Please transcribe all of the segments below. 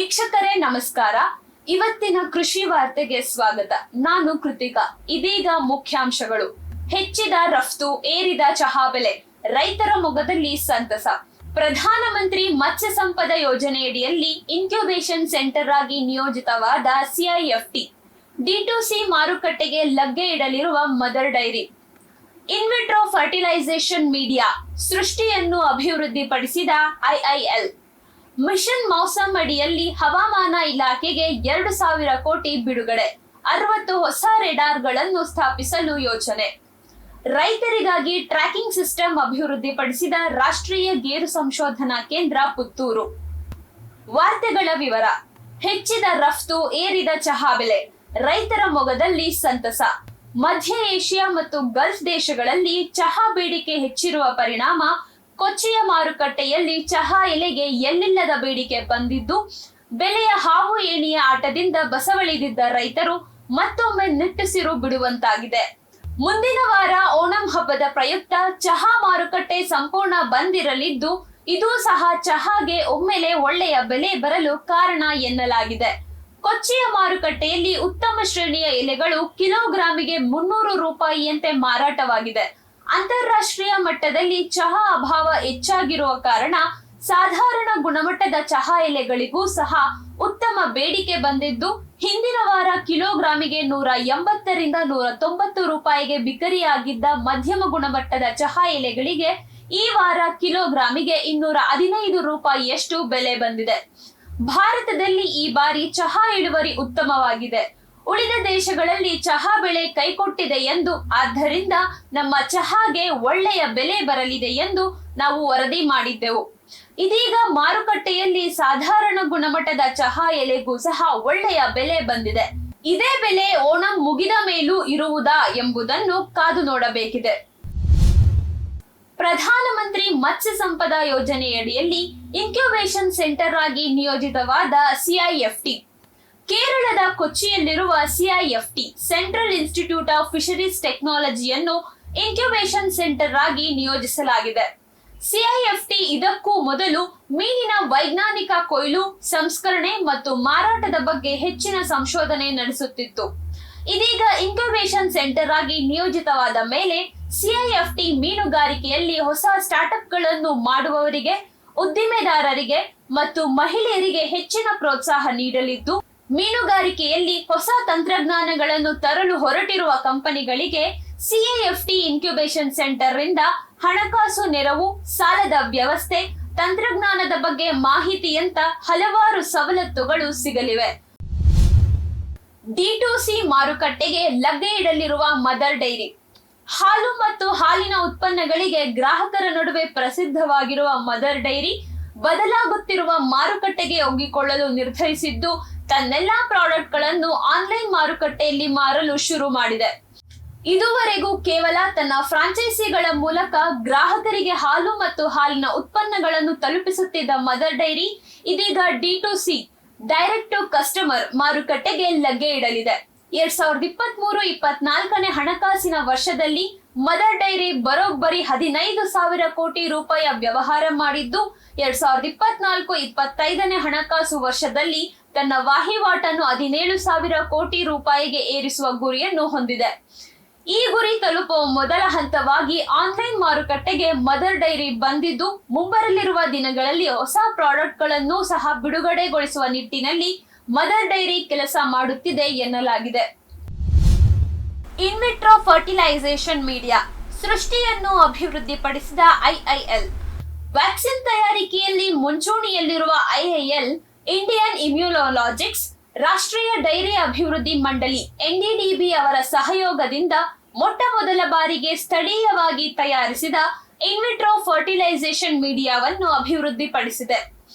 ವೀಕ್ಷಕರೇ ನಮಸ್ಕಾರ. ಇವತ್ತಿನ ಕೃಷಿ ವಾರ್ತೆಗೆ ಸ್ವಾಗತ. ನಾನು ಕೃತಿಕಾ. ಇದೀಗ ಮುಖ್ಯಾಂಶಗಳು. ಹೆಚ್ಚಿದ ರಫ್ತು, ಏರಿದ ಚಹಾ ಬೆಲೆ, ರೈತರ ಮೊಗದಲ್ಲಿ ಸಂತಸ. ಪ್ರಧಾನಮಂತ್ರಿ ಮತ್ಸ್ಯ ಸಂಪದ ಯೋಜನೆಯಡಿಯಲ್ಲಿ ಇನ್ಕ್ಯುಬೇಷನ್ ಸೆಂಟರ್ ಆಗಿ ನಿಯೋಜಿತವಾದ ಸಿಐಎಫ್ಟಿ ಡಿ2ಸಿ ಮಾರುಕಟ್ಟೆಗೆ ಲಗ್ಗೆ ಇಡಲಿರುವ Mother Dairy. In vitro fertilisation media ಸೃಷ್ಟಿಯನ್ನು ಅಭಿವೃದ್ಧಿಪಡಿಸಿದ ಐಐಎಲ್. ಮಿಷನ್ ಮೌಸಮ್ ಅಡಿಯಲ್ಲಿ ಹವಾಮಾನ ಇಲಾಖೆಗೆ 2,000 ಕೋಟಿ ಬಿಡುಗಡೆ. 60 ಹೊಸ ರೇಡಾರ್ಗಳನ್ನು ಸ್ಥಾಪಿಸಲು ಯೋಚನೆ. ರೈತರಿಗಾಗಿ ಟ್ರ್ಯಾಕಿಂಗ್ ಸಿಸ್ಟಮ್ ಅಭಿವೃದ್ಧಿಪಡಿಸಿದ ರಾಷ್ಟ್ರೀಯ ಗೇರು ಸಂಶೋಧನಾ ಕೇಂದ್ರ ಪುತ್ತೂರು. ವಾರ್ತೆಗಳ ವಿವರ. ಹೆಚ್ಚಿದ ರಫ್ತು, ಏರಿದ ಚಹಾ ಬೆಲೆ, ರೈತರ ಮೊಗದಲ್ಲಿ ಸಂತಸ. ಮಧ್ಯ ಏಷ್ಯಾ ಮತ್ತು ಗಲ್ಫ್ ದೇಶಗಳಲ್ಲಿ ಚಹಾ ಬೇಡಿಕೆ ಹೆಚ್ಚಿರುವ ಪರಿಣಾಮ ಕೊಚ್ಚಿಯ ಮಾರುಕಟ್ಟೆಯಲ್ಲಿ ಚಹಾ ಎಲೆಗೆ ಎಲ್ಲಿಲ್ಲದ ಬೇಡಿಕೆ ಬಂದಿದ್ದು, ಬೆಲೆಯ ಹಾವು ಏಣಿಯ ಆಟದಿಂದ ಬಸವಳಿದಿದ್ದ ರೈತರು ಮತ್ತೊಮ್ಮೆ ನಿಟ್ಟುಸಿರು ಬಿಡುವಂತಾಗಿದೆ. ಮುಂದಿನ ವಾರ ಓಣಂ ಹಬ್ಬದ ಪ್ರಯುಕ್ತ ಚಹಾ ಮಾರುಕಟ್ಟೆ ಸಂಪೂರ್ಣ ಬಂದ್ ಇರಲಿದ್ದು, ಇದೂ ಸಹ ಚಹಾಗೆ ಒಮ್ಮೆಲೆ ಒಳ್ಳೆಯ ಬೆಲೆ ಬರಲು ಕಾರಣ ಎನ್ನಲಾಗಿದೆ. ಕೊಚ್ಚಿಯ ಮಾರುಕಟ್ಟೆಯಲ್ಲಿ ಉತ್ತಮ ಶ್ರೇಣಿಯ ಎಲೆಗಳು ಕಿಲೋಗ್ರಾಮಿಗೆ 300 ರೂಪಾಯಿಯಂತೆ ಮಾರಾಟವಾಗಿದೆ. ಅಂತಾರಾಷ್ಟ್ರೀಯ ಮಟ್ಟದಲ್ಲಿ ಚಹಾ ಅಭಾವ ಹೆಚ್ಚಾಗಿರುವ ಕಾರಣ ಸಾಧಾರಣ ಗುಣಮಟ್ಟದ ಚಹಾ ಎಲೆಗಳಿಗೂ ಸಹ ಉತ್ತಮ ಬೇಡಿಕೆ ಬಂದಿದ್ದು, ಹಿಂದಿನ ವಾರ ಕಿಲೋಗ್ರಾಮಿಗೆ 180 ರಿಂದ 190 ರೂಪಾಯಿಗೆ ಬಿಕರಿಯಾಗಿದ್ದ ಮಧ್ಯಮ ಗುಣಮಟ್ಟದ ಚಹಾ ಎಲೆಗಳಿಗೆ ಈ ವಾರ ಕಿಲೋಗ್ರಾಮಿಗೆ 215 ರೂಪಾಯಿಯಷ್ಟು ಬೆಲೆ ಬಂದಿದೆ. ಭಾರತದಲ್ಲಿ ಈ ಬಾರಿ ಚಹಾ ಇಳುವರಿ ಉತ್ತಮವಾಗಿದೆ. ಉಳಿದ ದೇಶಗಳಲ್ಲಿ ಚಹಾ ಬೆಳೆ ಕೈಕೊಟ್ಟಿದೆ ಎಂದು, ಆದ್ದರಿಂದ ನಮ್ಮ ಚಹಾಗೆ ಒಳ್ಳೆಯ ಬೆಲೆ ಬರಲಿದೆ ಎಂದು ನಾವು ವರದಿ ಮಾಡಿದ್ದೆವು. ಇದೀಗ ಮಾರುಕಟ್ಟೆಯಲ್ಲಿ ಸಾಧಾರಣ ಗುಣಮಟ್ಟದ ಚಹಾ ಎಲೆಗೂ ಸಹ ಒಳ್ಳೆಯ ಬೆಲೆ ಬಂದಿದೆ. ಇದೇ ಬೆಲೆ ಓಣಂ ಮುಗಿದ ಮೇಲೂ ಇರುವುದಾ ಎಂಬುದನ್ನು ಕಾದು ನೋಡಬೇಕಿದೆ. ಪ್ರಧಾನಮಂತ್ರಿ ಮತ್ಸ್ಯ ಸಂಪದ ಯೋಜನೆಯಡಿಯಲ್ಲಿ ಇನ್ಕ್ಯುಬೇಷನ್ ಸೆಂಟರ್ ಆಗಿ ನಿಯೋಜಿತವಾದ ಸಿಐಎಫ್ಟಿ. ಕೇರಳದ ಕೊಚ್ಚಿಯಲ್ಲಿರುವ CIFT central institute of fisheries ಟೆಕ್ನಾಲಜಿಯನ್ನು ಇನ್ಕ್ಯುಬೇಷನ್ ಸೆಂಟರ್ ಆಗಿ ನಿಯೋಜಿಸಲಾಗಿದೆ. ಸಿಐಎಫ್ಟಿ ಇದಕ್ಕೂ ಮೊದಲು ಮೀನಿನ ವೈಜ್ಞಾನಿಕ ಕೊಯ್ಲು, ಸಂಸ್ಕರಣೆ ಮತ್ತು ಮಾರಾಟದ ಬಗ್ಗೆ ಹೆಚ್ಚಿನ ಸಂಶೋಧನೆ ನಡೆಸುತ್ತಿತ್ತು. ಇದೀಗ ಇನ್ಕ್ಯುಬೇಷನ್ ಸೆಂಟರ್ ಆಗಿ ನಿಯೋಜಿತವಾದ ಮೇಲೆ ಸಿಐಎಫ್ಟಿ ಮೀನುಗಾರಿಕೆಯಲ್ಲಿ ಹೊಸ ಸ್ಟಾರ್ಟ್ಅಪ್ಗಳನ್ನು ಮಾಡುವವರಿಗೆ, ಉದ್ದಿಮೆದಾರರಿಗೆ ಮತ್ತು ಮಹಿಳೆಯರಿಗೆ ಹೆಚ್ಚಿನ ಪ್ರೋತ್ಸಾಹ ನೀಡಲಿದ್ದು, ಮೀನುಗಾರಿಕೆಯಲ್ಲಿ ಹೊಸ ತಂತ್ರಜ್ಞಾನಗಳನ್ನು ತರಲು ಹೊರಟಿರುವ ಕಂಪನಿಗಳಿಗೆ ಸಿಐಎಫ್ಟಿ ಇನ್ಕ್ಯುಬೇಷನ್ ಸೆಂಟರ್ ರಿಂದ ಹಣಕಾಸು ನೆರವು, ಸಾಲದ ವ್ಯವಸ್ಥೆ, ತಂತ್ರಜ್ಞಾನದ ಬಗ್ಗೆ ಮಾಹಿತಿಯಂತ ಹಲವಾರು ಸವಲತ್ತುಗಳು ಸಿಗಲಿವೆ. ಡಿ2ಸಿ ಮಾರುಕಟ್ಟೆಗೆ ಲಗ್ಗೆ ಇಡಲಿರುವ ಮದರ್ ಡೈರಿ. ಹಾಲು ಮತ್ತು ಹಾಲಿನ ಉತ್ಪನ್ನಗಳಿಗೆ ಗ್ರಾಹಕರ ನಡುವೆ ಪ್ರಸಿದ್ಧವಾಗಿರುವ ಮದರ್ ಡೈರಿ ಬದಲಾಗುತ್ತಿರುವ ಮಾರುಕಟ್ಟೆಗೆ ಒಗ್ಗಿಕೊಳ್ಳಲು ನಿರ್ಧರಿಸಿದ್ದು, ತನ್ನೆಲ್ಲಾ ಪ್ರಾಡಕ್ಟ್ಗಳನ್ನು ಆನ್ಲೈನ್ ಮಾರುಕಟ್ಟೆಯಲ್ಲಿ ಮಾರಲು ಶುರು ಮಾಡಿದೆ. ಇದುವರೆಗೂ ಕೇವಲ ತನ್ನ ಫ್ರಾಂಚೈಸಿಗಳ ಮೂಲಕ ಗ್ರಾಹಕರಿಗೆ ಹಾಲು ಮತ್ತು ಹಾಲಿನ ಉತ್ಪನ್ನಗಳನ್ನು ತಲುಪಿಸುತ್ತಿದ್ದ ಮದರ್ ಡೈರಿ ಇದೀಗ ಡಿ2ಸಿ ಡೈರೆಕ್ಟ್ ಟು ಕಸ್ಟಮರ್ ಮಾರುಕಟ್ಟೆಗೆ ಲಗ್ಗೆ ಇಡಲಿದೆ. 2023-24 ಹಣಕಾಸಿನ ವರ್ಷದಲ್ಲಿ ಮದರ್ ಡೈರಿ ಬರೋಬ್ಬರಿ 15,000 ಕೋಟಿ ರೂಪಾಯಿ ವ್ಯವಹಾರ ಮಾಡಿದ್ದು, 2024-25 ಹಣಕಾಸು ವರ್ಷದಲ್ಲಿ ತನ್ನ ವಹಿವಾಟನ್ನು 17,000 ಕೋಟಿ ರೂಪಾಯಿಗೆ ಏರಿಸುವ ಗುರಿಯನ್ನು ಹೊಂದಿದೆ. ಈ ಗುರಿ ತಲುಪುವ ಮೊದಲ ಹಂತವಾಗಿ ಆನ್ಲೈನ್ ಮಾರುಕಟ್ಟೆಗೆ ಮದರ್ ಡೈರಿ ಬಂದಿದ್ದು, ಮುಂಬರಲಿರುವ ದಿನಗಳಲ್ಲಿ ಹೊಸ ಪ್ರಾಡಕ್ಟ್ಗಳನ್ನು ಸಹ ಬಿಡುಗಡೆಗೊಳಿಸುವ ನಿಟ್ಟಿನಲ್ಲಿ ಮದರ್ ಡೈರಿ ಕೆಲಸ ಮಾಡುತ್ತಿದೆ ಎನ್ನಲಾಗಿದೆ. ಇನ್ವಿಟ್ರೋ ಫರ್ಟಿಲೈಸೇಷನ್ ಮೀಡಿಯಾ ಸೃಷ್ಟಿಯನ್ನು ಅಭಿವೃದ್ಧಿಪಡಿಸಿದ ಐಐಎಲ್. ವ್ಯಾಕ್ಸಿನ್ ತಯಾರಿಕೆಯಲ್ಲಿ ಮುಂಚೂಣಿಯಲ್ಲಿರುವ ಐಐಎಲ್, ಇಂಡಿಯನ್ ಇಮ್ಯುನೊಲಾಜಿಕ್ಸ್, ರಾಷ್ಟ್ರೀಯ ಡೈರಿ ಅಭಿವೃದ್ಧಿ ಮಂಡಳಿ ಎನ್ಡಿಡಿಬಿ ಅವರ ಸಹಯೋಗದಿಂದ ಮೊಟ್ಟ ಮೊದಲ ಬಾರಿಗೆ ಸ್ಥಳೀಯವಾಗಿ ತಯಾರಿಸಿದ ಇನ್ವಿಟ್ರೋ ಫರ್ಟಿಲೈಸೇಷನ್ ಮೀಡಿಯಾವನ್ನು ಅಭಿವೃದ್ಧಿಪಡಿಸಿದೆ.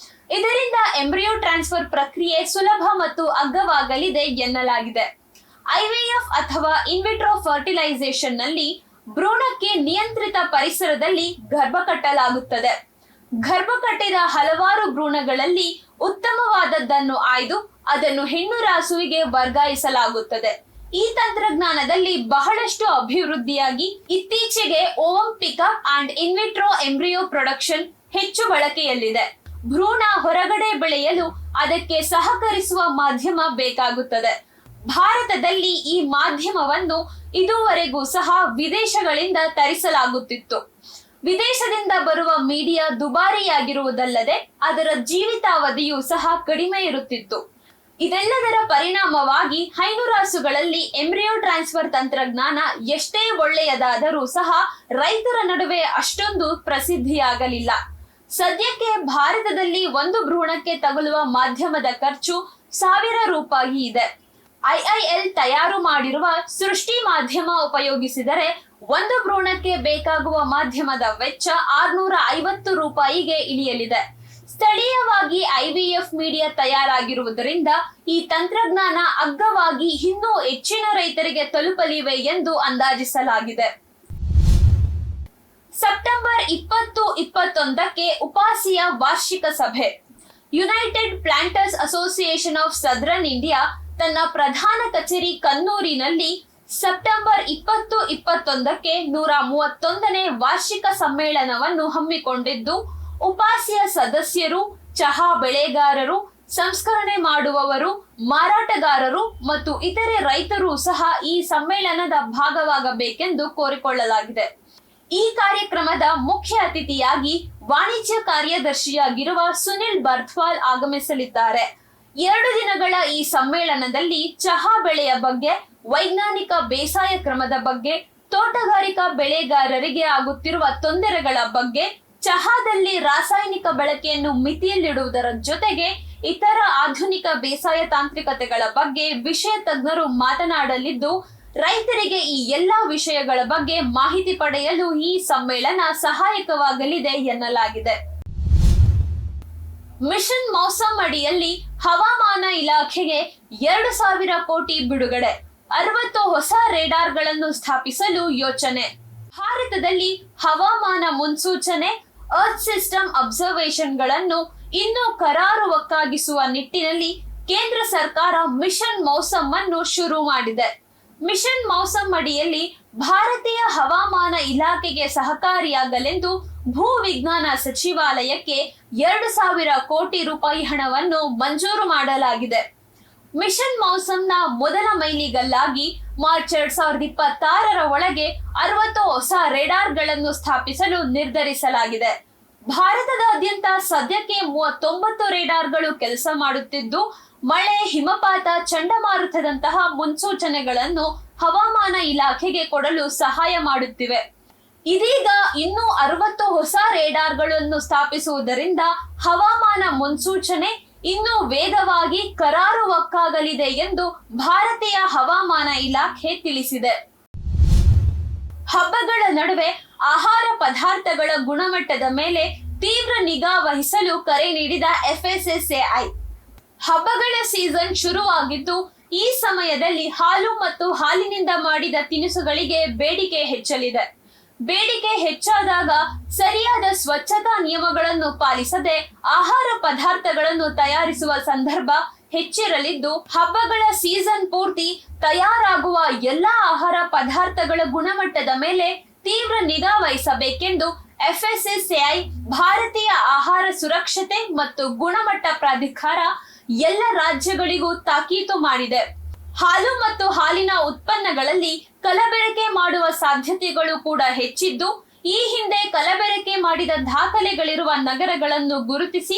ಇದರಿಂದ ಎಂಬ್ರಿಯೋ ಟ್ರಾನ್ಸ್ಫರ್ ಪ್ರಕ್ರಿಯೆ ಸುಲಭ ಮತ್ತು ಅಗ್ಗವಾಗಲಿದೆ ಎನ್ನಲಾಗಿದೆ. ಐವಿಎಫ್ ಅಥವಾ ಇನ್ವಿಟ್ರೋ ಫರ್ಟಿಲೈಸೇಷನ್ ನಲ್ಲಿ ಭ್ರೂಣಕ್ಕೆ ನಿಯಂತ್ರಿತ ಪರಿಸರದಲ್ಲಿ ಗರ್ಭ ಕಟ್ಟಲಾಗುತ್ತದೆ. ಗರ್ಭ ಕಟ್ಟಿದ ಹಲವಾರು ಭ್ರೂಣಗಳಲ್ಲಿ ಉತ್ತಮವಾದದ್ದನ್ನು ಆಯ್ದು ಅದನ್ನು ಹೆಣ್ಣು ರಾಸುವಿಗೆ ವರ್ಗಾಯಿಸಲಾಗುತ್ತದೆ. ಈ ತಂತ್ರಜ್ಞಾನದಲ್ಲಿ ಬಹಳಷ್ಟು ಅಭಿವೃದ್ಧಿಯಾಗಿ ಇತ್ತೀಚೆಗೆ ovum pickup and in vitro embryo production ಹೆಚ್ಚು ಬಳಕೆಯಲ್ಲಿದೆ. ಭ್ರೂಣ ಹೊರಗಡೆ ಬೆಳೆಯಲು ಅದಕ್ಕೆ ಸಹಕರಿಸುವ ಮಾಧ್ಯಮ ಬೇಕಾಗುತ್ತದೆ. ಭಾರತದಲ್ಲಿ ಈ ಮಾಧ್ಯಮವನ್ನು ಇದುವರೆಗೂ ಸಹ ವಿದೇಶಗಳಿಂದ ತರಿಸಲಾಗುತ್ತಿತ್ತು. ವಿದೇಶದಿಂದ ಬರುವ ಮೀಡಿಯಾ ದುಬಾರಿಯಾಗಿರುವುದಲ್ಲದೆ ಅದರ ಜೀವಿತಾವಧಿಯೂ ಸಹ ಕಡಿಮೆ ಇರುತ್ತಿತ್ತು. ಇದೆಲ್ಲದರ ಪರಿಣಾಮವಾಗಿ ಹೈನುರಾಸುಗಳಲ್ಲಿ ಎಂಬ್ರಿಯೋ ಟ್ರಾನ್ಸ್ಫರ್ ತಂತ್ರಜ್ಞಾನ ಎಷ್ಟೇ ಒಳ್ಳೆಯದಾದರೂ ಸಹ ರೈತರ ನಡುವೆ ಅಷ್ಟೊಂದು ಪ್ರಸಿದ್ಧಿಯಾಗಲಿಲ್ಲ. ಸದ್ಯಕ್ಕೆ ಭಾರತದಲ್ಲಿ ಒಂದು ಭ್ರೂಣಕ್ಕೆ ತಗುಲುವ ಮಾಧ್ಯಮದ ಖರ್ಚು ₹1000 ಇದೆ. IIL ತಯಾರು ಮಾಡಿರುವ ಸೃಷ್ಟಿ ಮಾಧ್ಯಮ ಉಪಯೋಗಿಸಿದರೆ ಒಂದು ಭ್ರೂಣಕ್ಕೆ ಬೇಕಾಗುವ ಮಾಧ್ಯಮದ ವೆಚ್ಚ ₹650ಗೆ ಇಳಿಯಲಿದೆ. ಸ್ಥಳೀಯವಾಗಿ IVF ಮೀಡಿಯಾ ತಯಾರಾಗಿರುವುದರಿಂದ ಈ ತಂತ್ರಜ್ಞಾನ ಅಗ್ಗವಾಗಿ ಇನ್ನೂ ಹೆಚ್ಚಿನ ರೈತರಿಗೆ ತಲುಪಲಿವೆ ಎಂದು ಅಂದಾಜಿಸಲಾಗಿದೆ. ಸೆಪ್ಟೆಂಬರ್ 20-21ಕ್ಕೆ ಉಪಾಸಿಯ ವಾರ್ಷಿಕ ಸಭೆ. United planters association of southern India ತನ್ನ ಪ್ರಧಾನ ಕಚೇರಿ ಕನ್ನೂರಿನಲ್ಲಿ ಸೆಪ್ಟೆಂಬರ್ 20-21ಕ್ಕೆ 131ನೇ ವಾರ್ಷಿಕ ಸಮ್ಮೇಳನವನ್ನು ಹಮ್ಮಿಕೊಂಡಿದ್ದು, ಉಪಾಸಿಯ ಸದಸ್ಯರು, ಚಹಾ ಬೆಳೆಗಾರರು, ಸಂಸ್ಕರಣೆ ಮಾಡುವವರು, ಮಾರಾಟಗಾರರು ಮತ್ತು ಇತರೆ ರೈತರು ಸಹ ಈ ಸಮ್ಮೇಳನದ ಭಾಗವಾಗಬೇಕೆಂದು ಕೋರಿಕೊಳ್ಳಲಾಗಿದೆ. ಈ ಕಾರ್ಯಕ್ರಮದ ಮುಖ್ಯ ಅತಿಥಿಯಾಗಿ ವಾಣಿಜ್ಯ ಕಾರ್ಯದರ್ಶಿಯಾಗಿರುವ ಸುನಿಲ್ ಬರ್ತ್ವಾಲ್ ಆಗಮಿಸಲಿದ್ದಾರೆ. 2 ದಿನಗಳ ಈ ಸಮ್ಮೇಳನದಲ್ಲಿ ಚಹಾ ಬೆಳೆಯ ಬಗ್ಗೆ, ವೈಜ್ಞಾನಿಕ ಬೇಸಾಯ ಕ್ರಮದ ಬಗ್ಗೆ, ತೋಟಗಾರಿಕಾ ಬೆಳೆಗಾರರಿಗೆ ಆಗುತ್ತಿರುವ ತೊಂದರೆಗಳ ಬಗ್ಗೆ, ಚಹಾದಲ್ಲಿ ರಾಸಾಯನಿಕ ಬಳಕೆಯನ್ನು ಮಿತಿಯಲ್ಲಿಡುವುದರ ಜೊತೆಗೆ ಇತರ ಆಧುನಿಕ ಬೇಸಾಯ ತಾಂತ್ರಿಕತೆಗಳ ಬಗ್ಗೆ ವಿಷಯ ತಜ್ಞರು ಮಾತನಾಡಲಿದ್ದು, ರೈತರಿಗೆ ಈ ಎಲ್ಲಾ ವಿಷಯಗಳ ಬಗ್ಗೆ ಮಾಹಿತಿ ಪಡೆಯಲು ಈ ಸಮ್ಮೇಳನ ಸಹಾಯಕವಾಗಲಿದೆ ಎನ್ನಲಾಗಿದೆ. ಮಿಷನ್ ಮೌಸಮ್ ಅಡಿಯಲ್ಲಿ ಹವಾಮಾನ ಇಲಾಖೆಗೆ 2,000 ಕೋಟಿ ಬಿಡುಗಡೆ. 60 ಹೊಸ ರೇಡಾರ್ಗಳನ್ನು ಸ್ಥಾಪಿಸಲು ಯೋಚನೆ. ಭಾರತದಲ್ಲಿ ಹವಾಮಾನ ಮುನ್ಸೂಚನೆ, ಅರ್ತ್ ಸಿಸ್ಟಮ್ ಅಬ್ಸರ್ವೇಷನ್ಗಳನ್ನು ಇನ್ನೂ ಕರಾರುವಕ್ಕಾಗಿಸುವ ನಿಟ್ಟಿನಲ್ಲಿ ಕೇಂದ್ರ ಸರ್ಕಾರ ಮಿಷನ್ ಮೌಸಮ್ ಅನ್ನು ಶುರು ಮಾಡಿದೆ. ಮಿಷನ್ ಮೌಸಮ್ ಅಡಿಯಲ್ಲಿ ಭಾರತೀಯ ಹವಾಮಾನ ಇಲಾಖೆಗೆ ಸಹಕಾರಿಯಾಗಲೆಂದು ಭೂ ವಿಜ್ಞಾನ ಸಚಿವಾಲಯಕ್ಕೆ 2,000 ಕೋಟಿ ರೂಪಾಯಿ ಹಣವನ್ನು ಮಂಜೂರು ಮಾಡಲಾಗಿದೆ. ಮಿಷನ್ ಮೌಸಮ್ನ ಮೊದಲ ಮೈಲಿಗಲ್ಲಾಗಿ ಮಾರ್ಚ್ 2026ರ ಒಳಗೆ 60 ಹೊಸ ರೇಡಾರ್ಗಳನ್ನು ಸ್ಥಾಪಿಸಲು ನಿರ್ಧರಿಸಲಾಗಿದೆ. ಭಾರತದಾದ್ಯಂತ ಸದ್ಯಕ್ಕೆ 39 ರೇಡಾರ್ಗಳು ಕೆಲಸ ಮಾಡುತ್ತಿದ್ದು, ಮಳೆ, ಹಿಮಪಾತ, ಚಂಡಮಾರುತದಂತಹ ಮುನ್ಸೂಚನೆಗಳನ್ನು ಹವಾಮಾನ ಇಲಾಖೆಗೆ ಕೊಡಲು ಸಹಾಯ ಮಾಡುತ್ತಿವೆ. ಇದೀಗ ಇನ್ನೂ 60 ಹೊಸ ರೇಡಾರ್ಗಳನ್ನು ಸ್ಥಾಪಿಸುವುದರಿಂದ ಹವಾಮಾನ ಮುನ್ಸೂಚನೆ ಇನ್ನೂ ವೇಗವಾಗಿ ಕರಾರುವಕ್ಕಾಗಲಿದೆ ಎಂದು ಭಾರತೀಯ ಹವಾಮಾನ ಇಲಾಖೆ ತಿಳಿಸಿದೆ. ಹಬ್ಬಗಳ ನಡುವೆ ಆಹಾರ ಪದಾರ್ಥಗಳ ಗುಣಮಟ್ಟದ ಮೇಲೆ ತೀವ್ರ ನಿಗಾ ವಹಿಸಲು ಕರೆ ನೀಡಿದ FSSAI. ಹಬ್ಬಗಳ ಸೀಸನ್ ಶುರುವಾಗಿದ್ದು, ಈ ಸಮಯದಲ್ಲಿ ಹಾಲು ಮತ್ತು ಹಾಲಿನಿಂದ ಮಾಡಿದ ತಿನಿಸುಗಳಿಗೆ ಬೇಡಿಕೆ ಹೆಚ್ಚಲಿದೆ. ಬೇಡಿಕೆ ಹೆಚ್ಚಾದಾಗ ಸರಿಯಾದ ಸ್ವಚ್ಛತಾ ನಿಯಮಗಳನ್ನು ಪಾಲಿಸದೆ ಆಹಾರ ಪದಾರ್ಥಗಳನ್ನು ತಯಾರಿಸುವ ಸಂದರ್ಭ ಹೆಚ್ಚಿರಲಿದ್ದು, ಹಬ್ಬಗಳ ಸೀಸನ್ ಪೂರ್ತಿ ತಯಾರಾಗುವ ಎಲ್ಲಾ ಆಹಾರ ಪದಾರ್ಥಗಳ ಗುಣಮಟ್ಟದ ಮೇಲೆ ತೀವ್ರ ನಿಗಾ ವಹಿಸಬೇಕೆಂದು FSSAI ಭಾರತೀಯ ಆಹಾರ ಸುರಕ್ಷತೆ ಮತ್ತು ಗುಣಮಟ್ಟ ಪ್ರಾಧಿಕಾರ ಎಲ್ಲ ರಾಜ್ಯಗಳಿಗೂ ತಾಕೀತು ಮಾಡಿದೆ. ಹಾಲು ಮತ್ತು ಹಾಲಿನ ಉತ್ಪನ್ನಗಳಲ್ಲಿ ಕಲಬೆರಕೆ ಮಾಡುವ ಸಾಧ್ಯತೆಗಳು ಕೂಡ ಹೆಚ್ಚಿದ್ದು, ಈ ಹಿಂದೆ ಕಲಬೆರಕೆ ಮಾಡಿದ ದಾಖಲೆಗಳಿರುವ ನಗರಗಳನ್ನು ಗುರುತಿಸಿ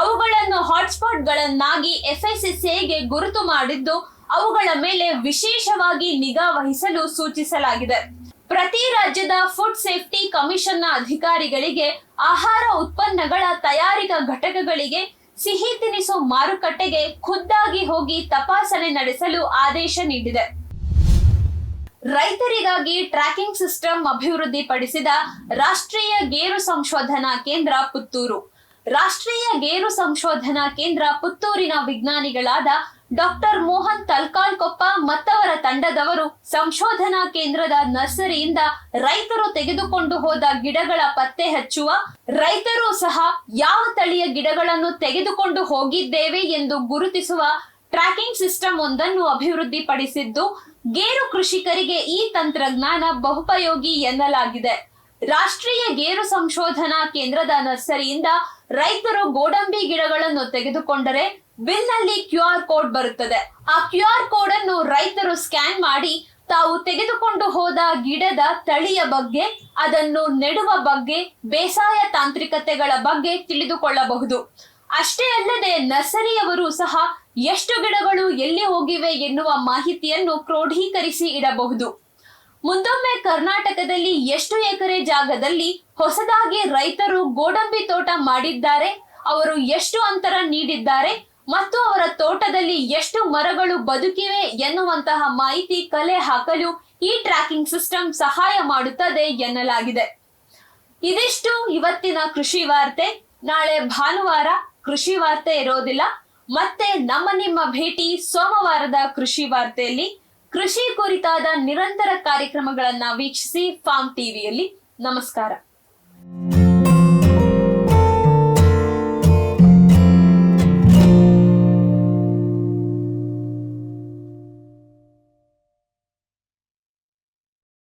ಅವುಗಳನ್ನು ಹಾಟ್ಸ್ಪಾಟ್ಗಳನ್ನಾಗಿ FSSAIಗೆ ಗುರುತು ಮಾಡಿದ್ದು, ಅವುಗಳ ಮೇಲೆ ವಿಶೇಷವಾಗಿ ನಿಗಾ ವಹಿಸಲು ಸೂಚಿಸಲಾಗಿದೆ. ಪ್ರತಿ ರಾಜ್ಯದ ಫುಡ್ ಸೇಫ್ಟಿ ಕಮಿಷನ್ನ ಅಧಿಕಾರಿಗಳಿಗೆ ಆಹಾರ ಉತ್ಪನ್ನಗಳ ತಯಾರಿಕಾ ಘಟಕಗಳಿಗೆ, ಸಿಹಿ ತಿನಿಸು ಮಾರುಕಟ್ಟೆಗೆ ಖುದ್ದಾಗಿ ಹೋಗಿ ತಪಾಸಣೆ ನಡೆಸಲು ಆದೇಶ ನೀಡಿದೆ. ರೈತರಿಗಾಗಿ ಟ್ರ್ಯಾಕಿಂಗ್ ಸಿಸ್ಟಮ್ ಅಭಿವೃದ್ಧಿಪಡಿಸಿದ ರಾಷ್ಟ್ರೀಯ ಗೇರು ಸಂಶೋಧನಾ ಕೇಂದ್ರ ಪುತ್ತೂರು. ರಾಷ್ಟ್ರೀಯ ಗೇರು ಸಂಶೋಧನಾ ಕೇಂದ್ರ ಪುತ್ತೂರಿನ ವಿಜ್ಞಾನಿಗಳಾದ ಡಾಕ್ಟರ್ ಮೋಹನ್ ತಲ್ಕಾಲ್ಕೊಪ್ಪ ಮತ್ತವರ ತಂಡದವರು ಸಂಶೋಧನಾ ಕೇಂದ್ರದ ನರ್ಸರಿಯಿಂದ ರೈತರು ತೆಗೆದುಕೊಂಡು ಹೋದ ಗಿಡಗಳ ಪತ್ತೆ ಹಚ್ಚುವ, ರೈತರು ಸಹ ಯಾವ ತಳಿಯ ಗಿಡಗಳನ್ನು ತೆಗೆದುಕೊಂಡು ಹೋಗಿದ್ದೇವೆ ಎಂದು ಗುರುತಿಸುವ ಟ್ರ್ಯಾಕಿಂಗ್ ಸಿಸ್ಟಮ್ ಒಂದನ್ನು ಅಭಿವೃದ್ಧಿಪಡಿಸಿದ್ದು, ಗೇರು ಕೃಷಿಕರಿಗೆ ಈ ತಂತ್ರಜ್ಞಾನ ಬಹುಪಯೋಗಿ ಎನ್ನಲಾಗಿದೆ. ರಾಷ್ಟ್ರೀಯ ಗೇರು ಸಂಶೋಧನಾ ಕೇಂದ್ರದ ನರ್ಸರಿಯಿಂದ ರೈತರು ಗೋಡಂಬಿ ಗಿಡಗಳನ್ನು ತೆಗೆದುಕೊಂಡರೆ ಬಿಲ್ ನಲ್ಲಿ QR ಕೋಡ್ ಬರುತ್ತದೆ. ಆ QR ಕೋಡ್ ಅನ್ನು ರೈತರು ಸ್ಕ್ಯಾನ್ ಮಾಡಿ ತಾವು ತೆಗೆದುಕೊಂಡು ಹೋದ ಗಿಡದ ತಳಿಯ ಬಗ್ಗೆ, ಅದನ್ನು ನೆಡುವ ಬಗ್ಗೆ, ಬೇಸಾಯ ತಾಂತ್ರಿಕತೆಗಳ ಬಗ್ಗೆ ತಿಳಿದುಕೊಳ್ಳಬಹುದು. ಅಷ್ಟೇ ಅಲ್ಲದೆ ನರ್ಸರಿಯವರು ಸಹ ಎಷ್ಟು ಗಿಡಗಳು ಎಲ್ಲಿ ಹೋಗಿವೆ ಎನ್ನುವ ಮಾಹಿತಿಯನ್ನು ಕ್ರೋಢೀಕರಿಸಿ ಇಡಬಹುದು. ಮುಂದೊಮ್ಮೆ ಕರ್ನಾಟಕದಲ್ಲಿ ಎಷ್ಟು ಎಕರೆ ಜಾಗದಲ್ಲಿ ಹೊಸದಾಗಿ ರೈತರು ಗೋಡಂಬಿ ತೋಟ ಮಾಡಿದ್ದಾರೆ, ಅವರು ಎಷ್ಟು ಅಂತರ ನೀಡಿದ್ದಾರೆ ಮತ್ತು ಅವರ ತೋಟದಲ್ಲಿ ಎಷ್ಟು ಮರಗಳು ಬದುಕಿವೆ ಎನ್ನುವಂತಹ ಮಾಹಿತಿ ಕಲೆ ಹಾಕಲು ಈ ಟ್ರ್ಯಾಕಿಂಗ್ ಸಿಸ್ಟಮ್ ಸಹಾಯ ಮಾಡುತ್ತದೆ ಎನ್ನಲಾಗಿದೆ. ಇದಿಷ್ಟು ಇವತ್ತಿನ ಕೃಷಿ ವಾರ್ತೆ. ನಾಳೆ ಭಾನುವಾರ ಕೃಷಿ ವಾರ್ತೆ ಇರೋದಿಲ್ಲ. ಮತ್ತೆ ನಿಮ್ಮ ಭೇಟಿ ಸೋಮವಾರದ ಕೃಷಿ ವಾರ್ತೆಯಲ್ಲಿ. ಕೃಷಿ ಕುರಿತಾದ ನಿರಂತರ ಕಾರ್ಯಕ್ರಮಗಳನ್ನ ವೀಕ್ಷಿಸಿ ಫಾರ್ಮ್ ಟಿವಿಯಲ್ಲಿ. ನಮಸ್ಕಾರ.